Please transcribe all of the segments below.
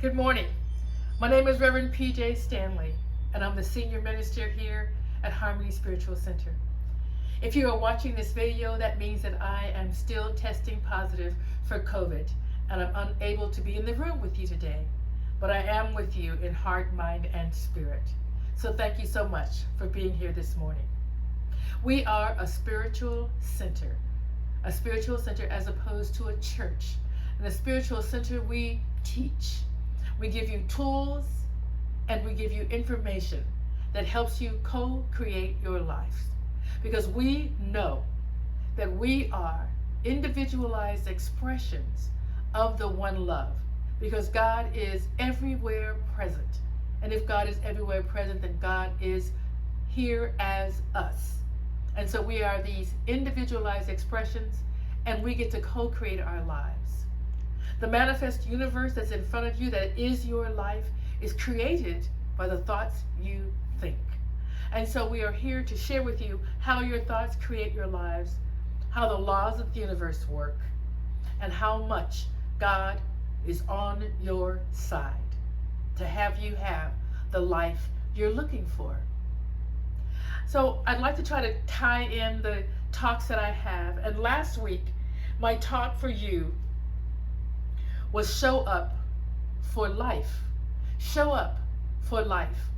Good morning. My name is Reverend Pjae Stanley, and I'm the senior minister here at Harmony Spiritual Center. If you are watching this video, that means that I am still testing positive for COVID, and I'm unable to be in the room with you today, but I am with you in heart, mind, and spirit. So thank you so much for being here this morning. We are a spiritual center as opposed to a church. In a spiritual center, we teach. We give you tools and we give you information that helps you co-create your life. Because we know that we are individualized expressions of the one love. Because God is everywhere present. And if God is everywhere present, then God is here as us. And so we are these individualized expressions, and we get to co-create our lives. The manifest universe that's in front of you, that is your life, is created by the thoughts you think. And so we are here to share with you how your thoughts create your lives, how the laws of the universe work, and how much God is on your side to have you have the life you're looking for. So I'd like to try to tie in the talks that I have. And last week, my talk for you was show up for life. Show up for life.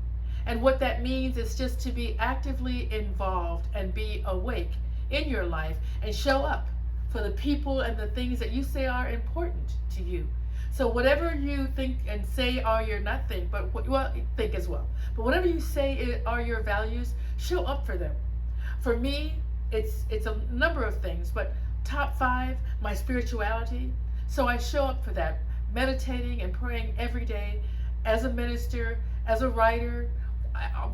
And what that means is just to be actively involved and be awake in your life and show up for the people and the things that you say are important to you. So whatever you think and say are your, not think, but think as well. But whatever you say are your values, show up for them. For me, it's a number of things, but top 5, my spirituality. So I show up for that, meditating and praying every day as a minister, as a writer,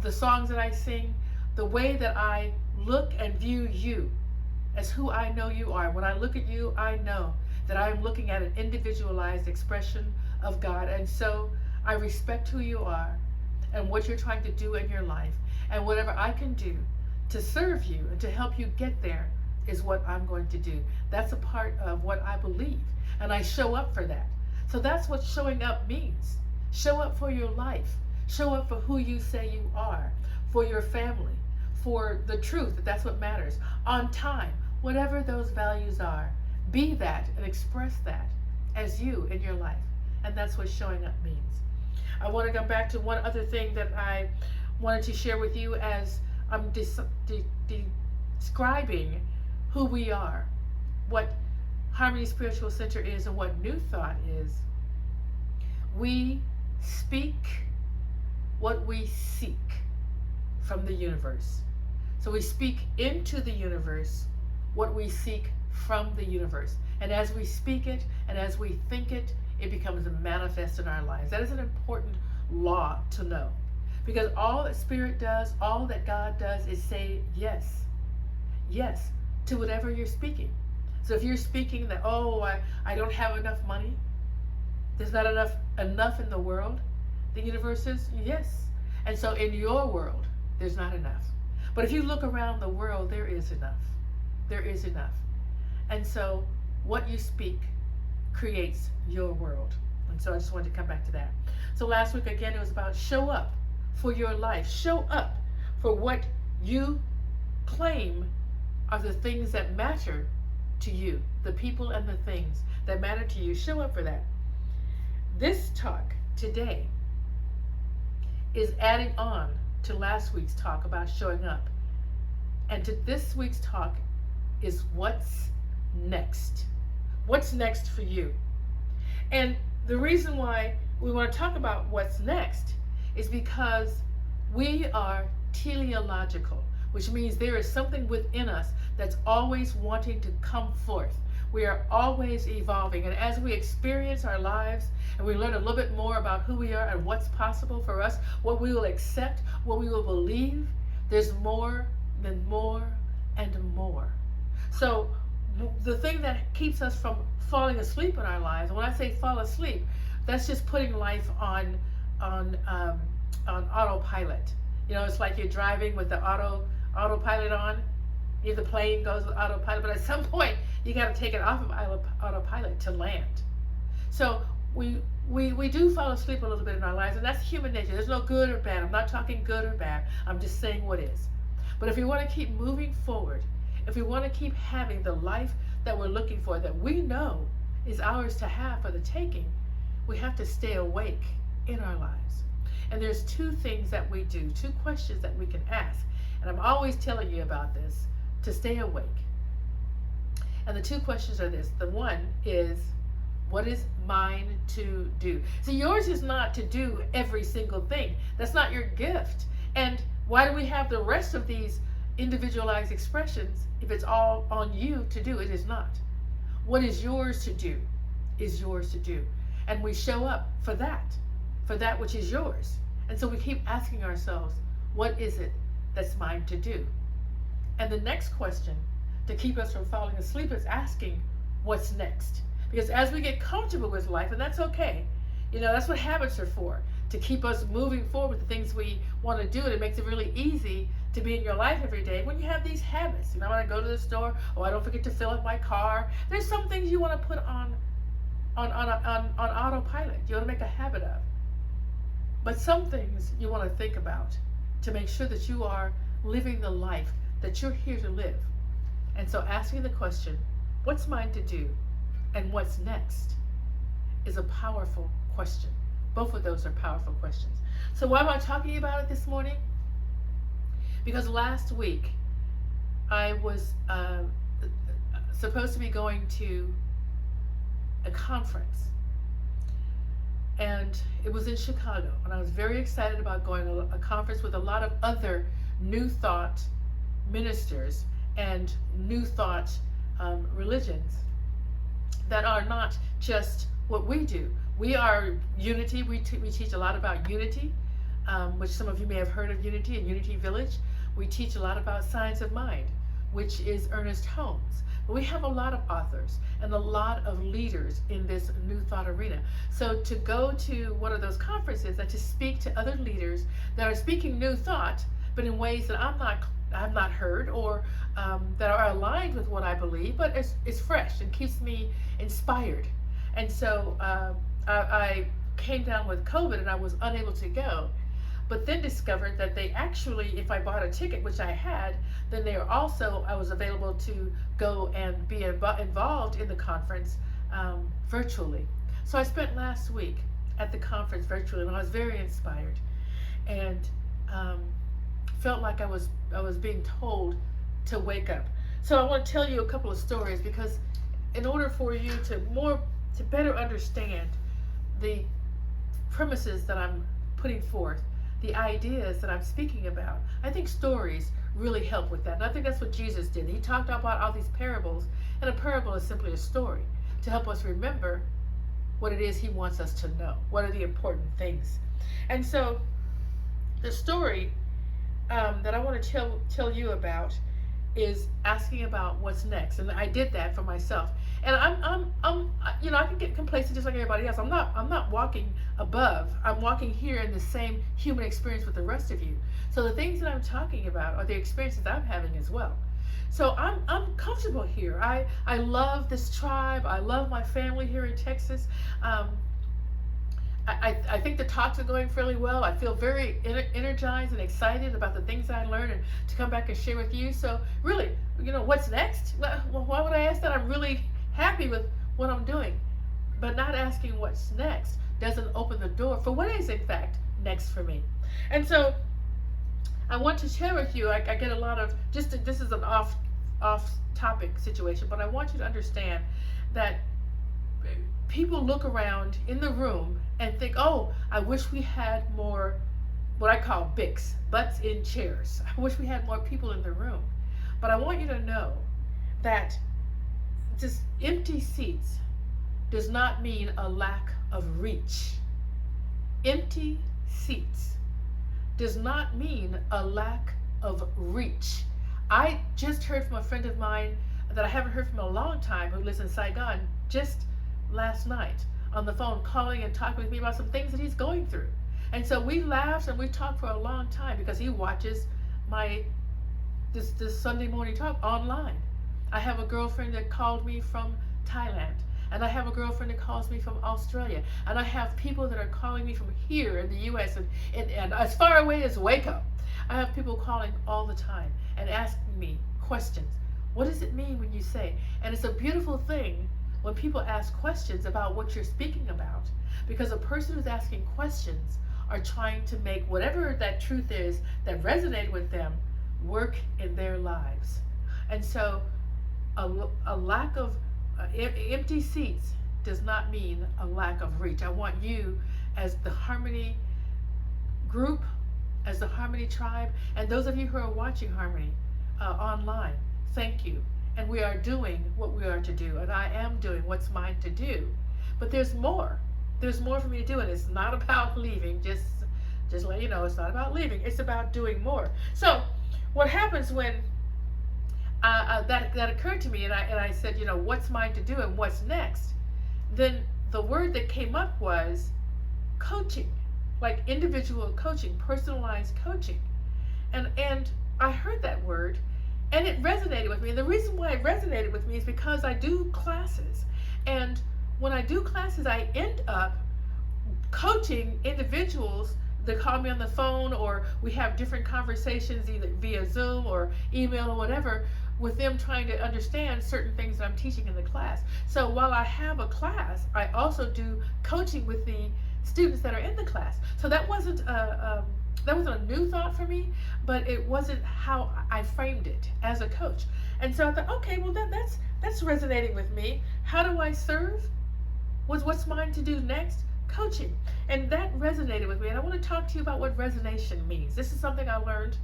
the songs that I sing, the way that I look and view you as who I know you are. When I look at you, I know that I am looking at an individualized expression of God. And so I respect who you are and what you're trying to do in your life. And whatever I can do to serve you and to help you get there is what I'm going to do. That's a part of what I believe. And I show up for that. So that's what showing up means. Show up for your life. Show up for who you say you are, for your family, for the truth, that's what matters. On time, whatever those values are, be that and express that as you in your life. And that's what showing up means. I want to come back to one other thing that I wanted to share with you as I'm describing who we are, what Harmony Spiritual Center is and what New Thought is. We speak what we seek from the universe. So we speak into the universe what we seek from the universe. And as we speak it and as we think it, it becomes a manifest in our lives. That is an important law to know. Because all that Spirit does, all that God does is say yes. Yes to whatever you're speaking. So if you're speaking that, oh, I don't have enough money, there's not enough in the world, the universe says yes. And so in your world, there's not enough. But if you look around the world, there is enough. There is enough. And so what you speak creates your world. And so I just wanted to come back to that. So last week, again, it was about show up for your life. Show up for what you claim are the things that matter to you, the people and the things that matter to you. Show up for that. This talk today is adding on to last week's talk about showing up. And to this week's talk is what's next. What's next for you? And the reason why we want to talk about what's next is because we are teleological, which means there is something within us that's always wanting to come forth. We are always evolving. And as we experience our lives and we learn a little bit more about who we are and what's possible for us, what we will accept, what we will believe, there's more and more and more. So the thing that keeps us from falling asleep in our lives, and when I say fall asleep, that's just putting life on autopilot. You know, it's like you're driving with the autopilot on. If the plane goes with autopilot, but at some point you got to take it off of autopilot to land. So we do fall asleep a little bit in our lives, and that's human nature. There's no good or bad. I'm not talking good or bad. I'm just saying what is. But if we want to keep moving forward, if we want to keep having the life that we're looking for, that we know is ours to have for the taking, we have to stay awake in our lives. And there's two things that we do, two questions that we can ask. And I'm always telling you about this, to stay awake. And the two questions are this. The one is, what is mine to do? So yours is not to do every single thing. That's not your gift. And why do we have the rest of these individualized expressions if it's all on you to do? It is not. What is yours to do is yours to do. And we show up for that which is yours. And so we keep asking ourselves, what is it that's mine to do? And the next question, to keep us from falling asleep, is asking, what's next? Because as we get comfortable with life, and that's okay, that's what habits are for, to keep us moving forward with the things we want to do. And it makes it really easy to be in your life every day when you have these habits. When I go to the store, I don't forget to fill up my car. There's some things you want to put on autopilot. You want to make a habit of. But some things you want to think about to make sure that you are living the life that you're here to live. And so asking the question, what's mine to do and what's next, is a powerful question. Both of those are powerful questions. So why am I talking about it this morning? Because last week I was supposed to be going to a conference, and it was in Chicago, and I was very excited about going to a conference with a lot of other New Thought ministers and New Thought religions that are not just what we do. We are unity. We teach a lot about unity, which some of you may have heard of unity and Unity Village. We teach a lot about science of mind, which is Ernest Holmes. But we have a lot of authors and a lot of leaders in this New Thought arena. So to go to one of those conferences and to speak to other leaders that are speaking New Thought, but in ways that I've not heard, or that are aligned with what I believe, but it's fresh and keeps me inspired. And so I came down with COVID and I was unable to go, but then discovered that they actually, if I bought a ticket, which I had, then I was available to go and be involved in the conference virtually. So I spent last week at the conference virtually, and I was very inspired, and felt like I was being told to wake up. So I want to tell you a couple of stories, because in order for you to better understand the premises that I'm putting forth, the ideas that I'm speaking about, I think stories really help with that. And I think that's what Jesus did. He talked about all these parables, and a parable is simply a story to help us remember what it is he wants us to know. What are the important things? And so the story that I want to tell you about is asking about what's next. And I did that for myself. And I'm I can get complacent just like everybody else. I'm not walking above. I'm walking here in the same human experience with the rest of you. So the things that I'm talking about are the experiences I'm having as well. So I'm comfortable here. I love this tribe. I love my family here in Texas. I think the talks are going fairly well. I feel very energized and excited about the things I learned and to come back and share with you. So really, what's next? Well, why would I ask that? I'm really happy with what I'm doing. But not asking what's next doesn't open the door for what is in fact next for me. And so I want to share with you, I get a lot of, this is an off topic situation, but I want you to understand that people look around in the room and think, oh, I wish we had more, what I call BICs, butts in chairs. I wish we had more people in the room. But I want you to know that just empty seats does not mean a lack of reach. Empty seats does not mean a lack of reach. I just heard from a friend of mine that I haven't heard from in a long time, who lives in Saigon, just last night on the phone, calling and talking with me about some things that he's going through. And so we laughed and we talked for a long time, because he watches this Sunday morning talk online. I have a girlfriend that called me from Thailand, And I have a girlfriend that calls me from Australia. And I have people that are calling me from here in the U.S. and as far away as Waco. I have people calling all the time and asking me questions. What does it mean when you say? And it's a beautiful thing when people ask questions about what you're speaking about, because a person who's asking questions are trying to make whatever that truth is that resonated with them work in their lives. And so a lack of empty seats does not mean a lack of reach. I want you, as the Harmony group, as the Harmony tribe, and those of you who are watching Harmony online, thank you. And we are doing what we are to do, and I am doing what's mine to do. But there's more. There's more for me to do, and it's not about leaving. Just let you know, it's not about leaving. It's about doing more. So what happens when that occurred to me, and I said, you know, what's mine to do and what's next? Then the word that came up was coaching, like individual coaching, personalized coaching. And I heard that word, and it resonated with me. And the reason why it resonated with me is because I do classes. And when I do classes, I end up coaching individuals that call me on the phone, or we have different conversations either via Zoom or email or whatever, with them trying to understand certain things that I'm teaching in the class. So while I have a class, I also do coaching with the students that are in the class. So that wasn't a new thought for me, but it wasn't how I framed it as a coach. And so I thought, okay, well that's resonating with me. How do I serve? What's mine to do next? Coaching. And that resonated with me. And I want to talk to you about what resonation means. This is something I learned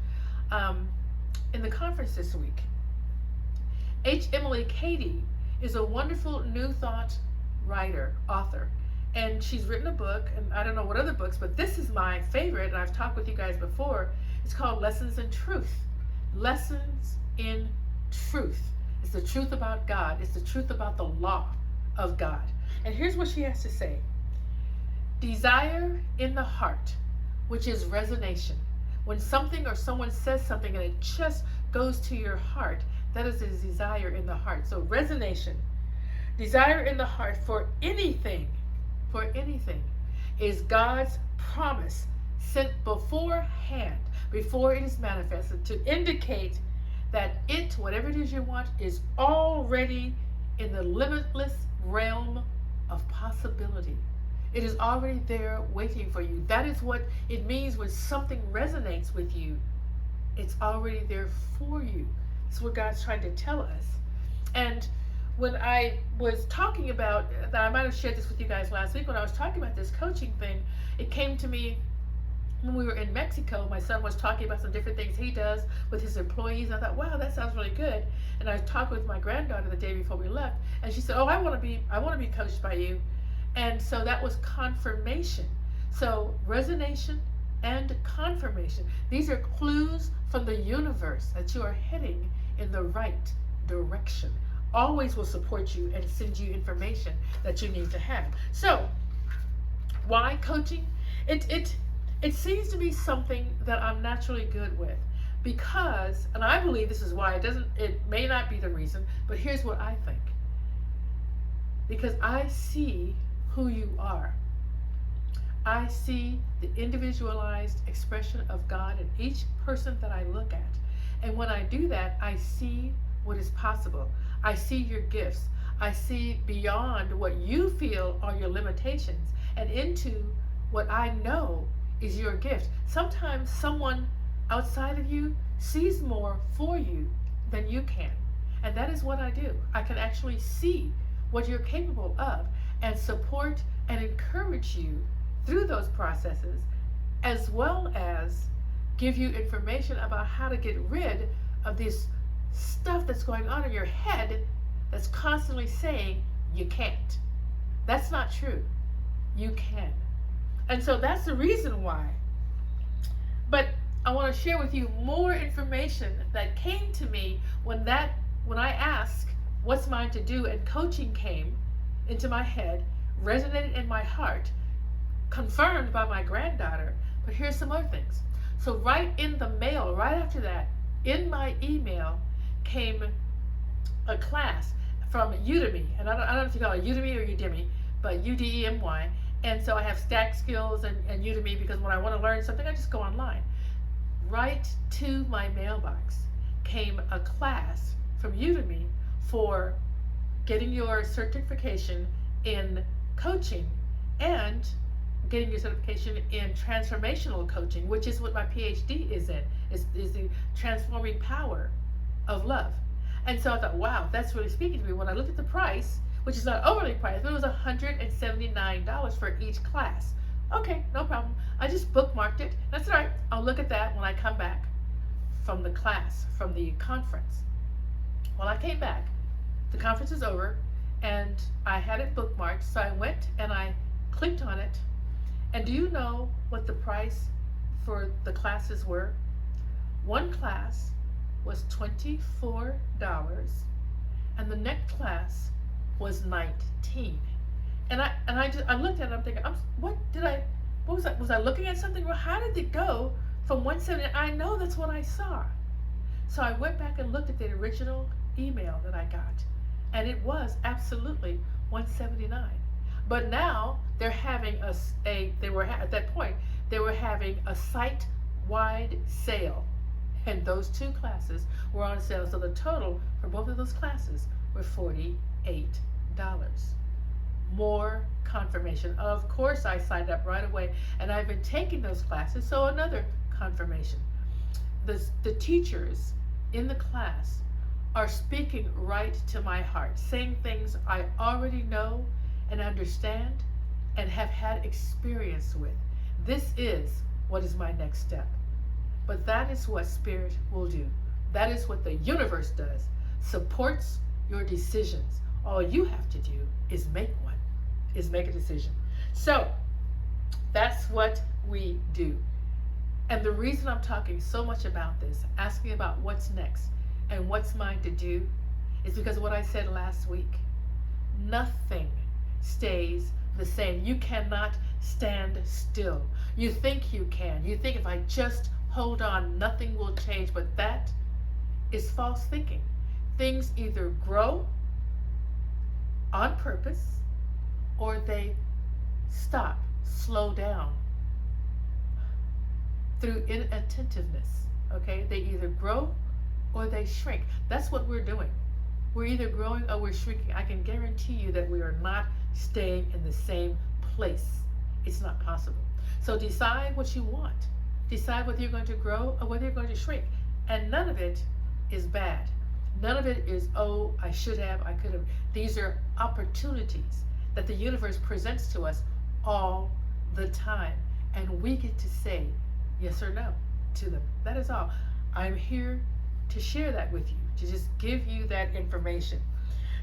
in the conference this week. H. Emily Cady is a wonderful New Thought writer, author. And she's written a book, and I don't know what other books, but this is my favorite, and I've talked with you guys before. It's called Lessons in Truth. Lessons in Truth. It's the truth about God. It's the truth about the law of God. And here's what she has to say. Desire in the heart, which is resonation. When something or someone says something and it just goes to your heart, that is a desire in the heart. So resonation. Desire in the heart for anything is God's promise sent beforehand, before it is manifested, to indicate that it, whatever it is you want, is already in the limitless realm of possibility. It is already there waiting for you. That is what it means when something resonates with you. It's already there for you. It's what God's trying to tell us. And when I was talking about, I might have shared this with you guys last week, when I was talking about this coaching thing, it came to me when we were in Mexico. My son was talking about some different things he does with his employees. And I thought, wow, that sounds really good. And I talked with my granddaughter the day before we left, and she said, oh, I want to be coached by you. And so that was confirmation. So resonation and confirmation. These are clues from the universe that you are heading in the right direction. Always will support you and send you information that you need to have. So why coaching? It seems to be something that I'm naturally good with, because, and I believe this is why, it may not be the reason, but here's what I think. Because I see who you are. I see the individualized expression of God in each person that I look at. And when I do that, I see what is possible. I see your gifts. I see beyond what you feel are your limitations and into what I know is your gift. Sometimes someone outside of you sees more for you than you can. And that is what I do. I can actually see what you're capable of and support and encourage you through those processes, as well as give you information about how to get rid of this stuff that's going on in your head that's constantly saying you can't. That's not true. You can. And so that's the reason why. But I want to share with you more information that came to me when I asked what's mine to do, and coaching came into my head, resonated in my heart, confirmed by my granddaughter. But here's some other things. So right in the mail, right after that, in my email came a class from Udemy, and I don't know if you call it Udemy or Udemy, but Udemy. And so I have Stack Skills and Udemy because when I want to learn something, I just go online. Right to my mailbox came a class from Udemy for getting your certification in coaching and getting your certification in transformational coaching, which is what my PhD is in, is the transforming power of love. And so I thought, wow, that's really speaking to me. When I looked at the price, which is not overly priced, but it was $179 for each class. Okay, no problem. I just bookmarked it. That's all right. I'll look at that when I come back from the class, from the conference. Well, I came back. The conference is over, and I had it bookmarked, so I went and I clicked on it. And do you know what the price for the classes were? One class was $24, and the next class was $19. And I looked at it, I'm thinking, what was I? Was I looking at something? Well, how did it go from 170? I know that's what I saw. So I went back and looked at the original email that I got, and it was absolutely $179. But now they're having at that point they were having a site-wide sale, and those two classes were on sale. So the total for both of those classes were $48. More confirmation. Of course, I signed up right away, and I've been taking those classes, so another confirmation. The teachers in the class are speaking right to my heart, saying things I already know and understand and have had experience with. This is what is my next step. But that is what Spirit will do. That is what the universe does. Supports your decisions. All you have to do is make one, is make a decision. So that's what we do. And the reason I'm talking so much about this, asking about what's next and what's mine to do, is because of what I said last week. Nothing stays the same. You cannot stand still. You think you can. You think if I just hold on, nothing will change. But that is false thinking. Things either grow on purpose or they stop, slow down through inattentiveness. Okay? They either grow or they shrink. That's what we're doing. We're either growing or we're shrinking. I can guarantee you that we are not staying in the same place. It's not possible. So decide what you want. Decide whether you're going to grow or whether you're going to shrink. And none of it is bad. None of it is, oh, I should have, I could have. These are opportunities that the universe presents to us all the time. And we get to say yes or no to them. That is all. I'm here to share that with you, to just give you that information.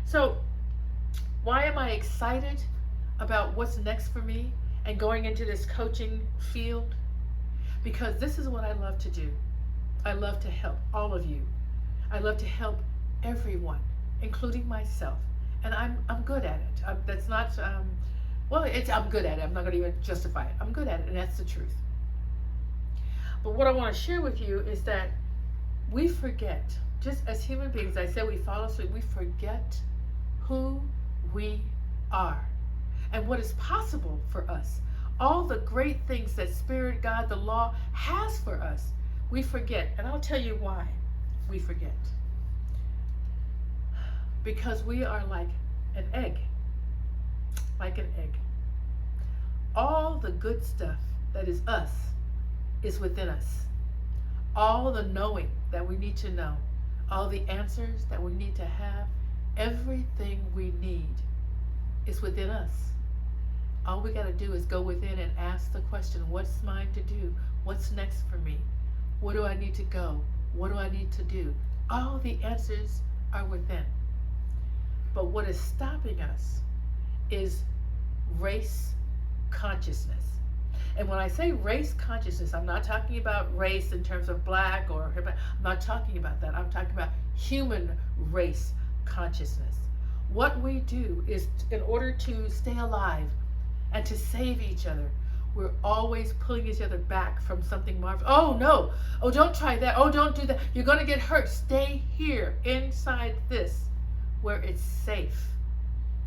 So why am I excited about what's next for me and going into this coaching field? Because this is what I love to do. I love to help all of you. I love to help everyone, including myself. And I'm good at it. I'm good at it. I'm not going to even justify it. I'm good at it, and that's the truth. But what I want to share with you is that we forget, just as human beings, I said we fall asleep, we forget who we are and what is possible for us. All the great things that Spirit, God, the law has for us, we forget. And I'll tell you why we forget. Because we are like an egg. Like an egg. All the good stuff that is us is within us. All the knowing that we need to know, all the answers that we need to have, everything we need is within us. All we got to do is go within and ask the question, what's mine to do? What's next for me? Where do I need to go? What do I need to do? All the answers are within. But what is stopping us is race consciousness. And when I say race consciousness, I'm not talking about race in terms of black or, I'm not talking about that. I'm talking about human race consciousness. What we do is, in order to stay alive and to save each other, we're always pulling each other back from something marvelous. Oh no, oh don't try that, oh don't do that, you're going to get hurt. Stay here inside this. where it's safe.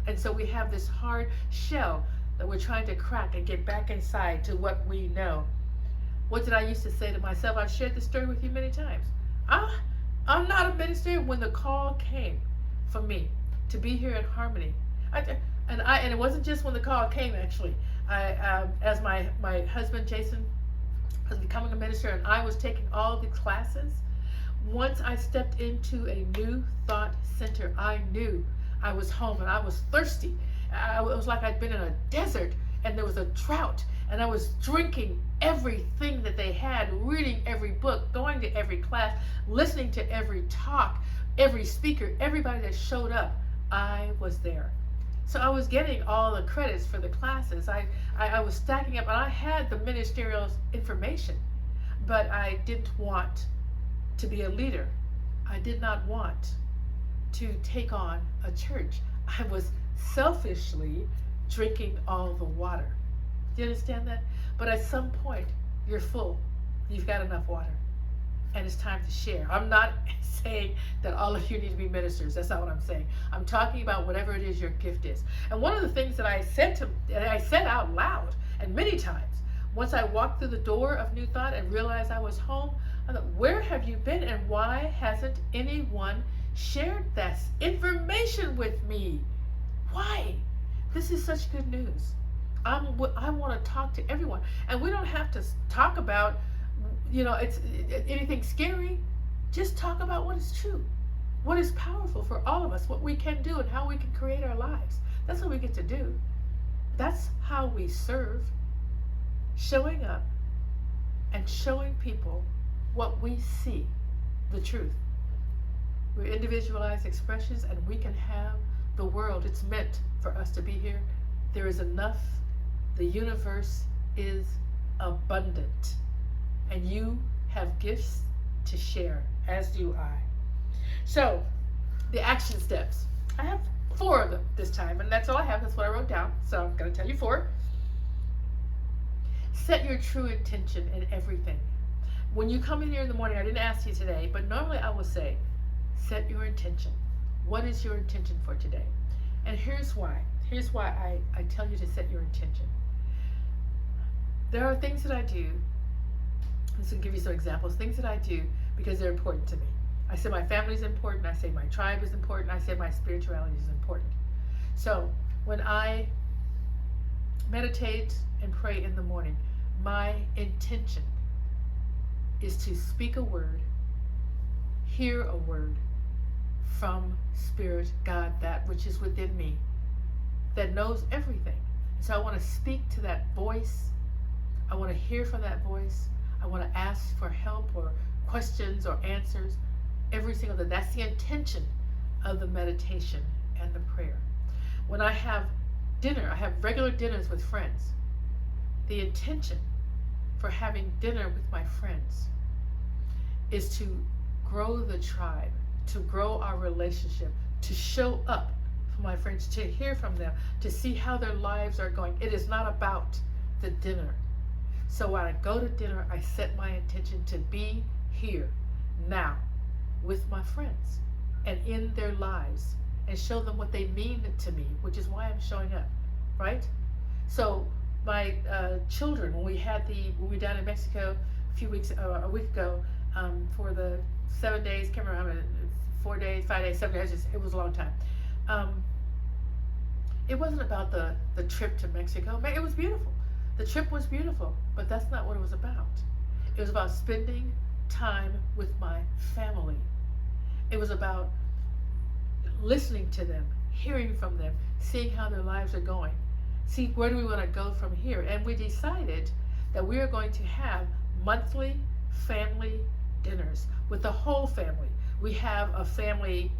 And so we have this hard shell that we're trying to crack and get back inside to what we know. What did I used to say to myself? I've shared this story with you many times. I'm not a minister. When the call came for me to be here at Harmony, and it wasn't just when the call came. Actually, as my husband Jason was becoming a minister, and I was taking all the classes. Once I stepped into a New Thought Center, I knew I was home, and I was thirsty. It was like I'd been in a desert, and there was a drought, and I was drinking everything that they had, reading every book, going to every class, listening to every talk, every speaker, everybody that showed up. I was there. So I was getting all the credits for the classes. I was stacking up, and I had the ministerial information, but I didn't want to be a leader. I did not want to take on a church. I was selfishly drinking all the water. Do you understand that? But at some point, you're full. You've got enough water. And it's time to share. I'm not saying that all of you need to be ministers. That's not what I'm saying. I'm talking about whatever it is your gift is. And one of the things that I said out loud, and many times, once I walked through the door of New Thought and realized I was home, I thought, where have you been, and why hasn't anyone shared that information with me? Why? This is such good news. I want to talk to everyone, and we don't have to talk about, it's anything scary. Just talk about what is true, what is powerful for all of us, what we can do, and how we can create our lives. That's what we get to do. That's how we serve, showing up and showing people what we see, the truth. We're individualized expressions, and we can have the world. It's meant for us to be here. There is enough. The universe is abundant, and you have gifts to share, as do I. So, the action steps. I have 4 of them this time, and that's all I have. That's what I wrote down, so I'm going to tell you 4. Set your true intention in everything. When you come in here in the morning, I didn't ask you today, but normally I will say, set your intention. What is your intention for today? And here's why. Here's why I tell you to set your intention. There are things that I do. This will give you some examples. Things that I do because they're important to me. I say my family is important. I say my tribe is important. I say my spirituality is important. So when I meditate and pray in the morning, my intention is to speak a word, hear a word from Spirit, God, that which is within me, that knows everything. So I want to speak to that voice. I want to hear from that voice. I want to ask for help or questions or answers every single day. That's the intention of the meditation and the prayer. When I have dinner, I have regular dinners with friends. The intention for having dinner with my friends is to grow the tribe, to grow our relationship, to show up for my friends, to hear from them, to see how their lives are going. It is not about the dinner. So when I go to dinner, I set my intention to be here now with my friends and in their lives and show them what they mean to me, which is why I'm showing up, right? So my children, when we were down in Mexico a week ago for the 7 days, can't remember, 4 days, 5 days, 7 days, it was a long time. It wasn't about the trip to Mexico. It was beautiful. The trip was beautiful, but that's not what it was about. It was about spending time with my family. It was about listening to them, hearing from them, seeing how their lives are going. See, where do we want to go from here? And we decided that we are going to have monthly family dinners with the whole family. We have a family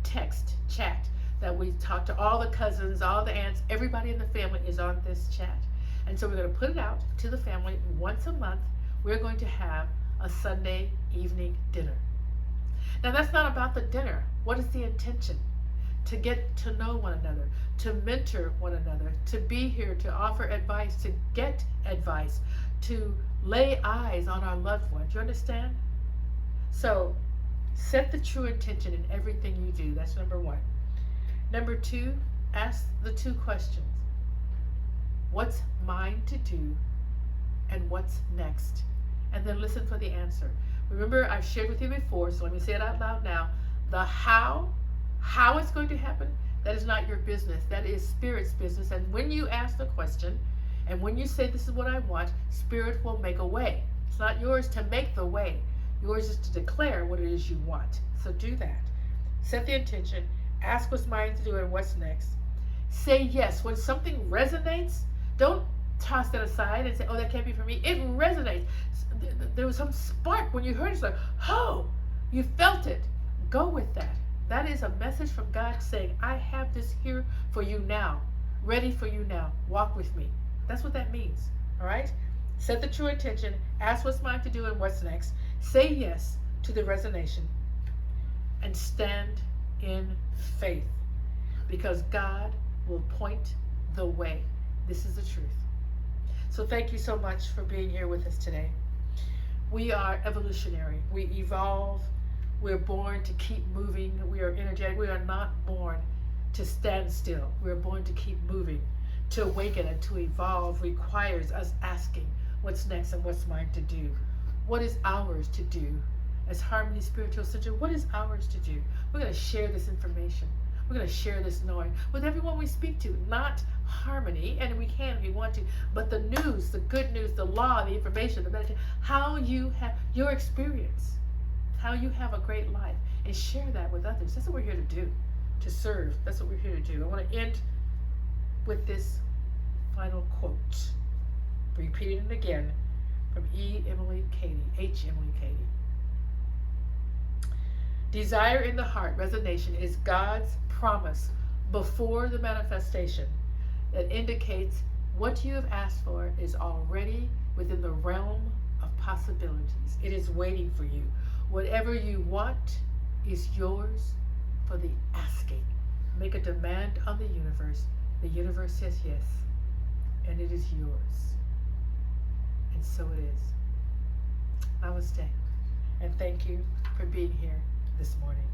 text chat that we talk to all the cousins, all the aunts, everybody in the family is on this chat. And so we're going to put it out to the family once a month. We're going to have a Sunday evening dinner. Now that's not about the dinner. What is the intention? To get to know one another, to mentor one another, to be here, to offer advice, to get advice, to lay eyes on our loved ones. You understand? So Set the true intention in everything you do. That's number one. Number two, ask the two questions. What's mine to do, and what's next? And then listen for the answer. Remember, I've shared with you before, so let me say it out loud now. The how it's going to happen, that is not your business. That is Spirit's business. And when you ask the question, and when you say, this is what I want, Spirit will make a way. It's not yours to make the way. Yours is to declare what it is you want. So do that. Set the intention. Ask what's mine to do and what's next. Say yes. When something resonates, don't toss that aside and say, oh, that can't be for me. It resonates. There was some spark when you heard it. It's like, oh, you felt it. Go with that. That is a message from God saying, I have this here for you now. Ready for you now. Walk with me. That's what that means. All right? Set the true intention. Ask what's mine to do and what's next. Say yes to the resonation. And stand in faith. Because God will point the way. This is the truth. So thank you so much for being here with us today. We are evolutionary. We evolve. We're born to keep moving. We are energetic. We are not born to stand still. We're born to keep moving. To awaken and to evolve requires us asking what's next and what's mine to do. What is ours to do? As Harmony Spiritual Center, what is ours to do? We're going to share this information. We're going to share this knowing with everyone we speak to. Not harmony, and we can if we want to, but the news, the good news, the law, the information, the meditation, how you have your experience, how you have a great life, and share that with others. That's what we're here to do, to serve. That's what we're here to do. I want to end with this final quote, repeating it again, from H. Emily Cady. Desire in the heart, resonation, is God's promise before the manifestation that indicates what you have asked for is already within the realm of possibilities. It is waiting for you. Whatever you want is yours for the asking. Make a demand on the universe. The universe says yes, and it is yours. And so it is. Namaste. And thank you for being here this morning.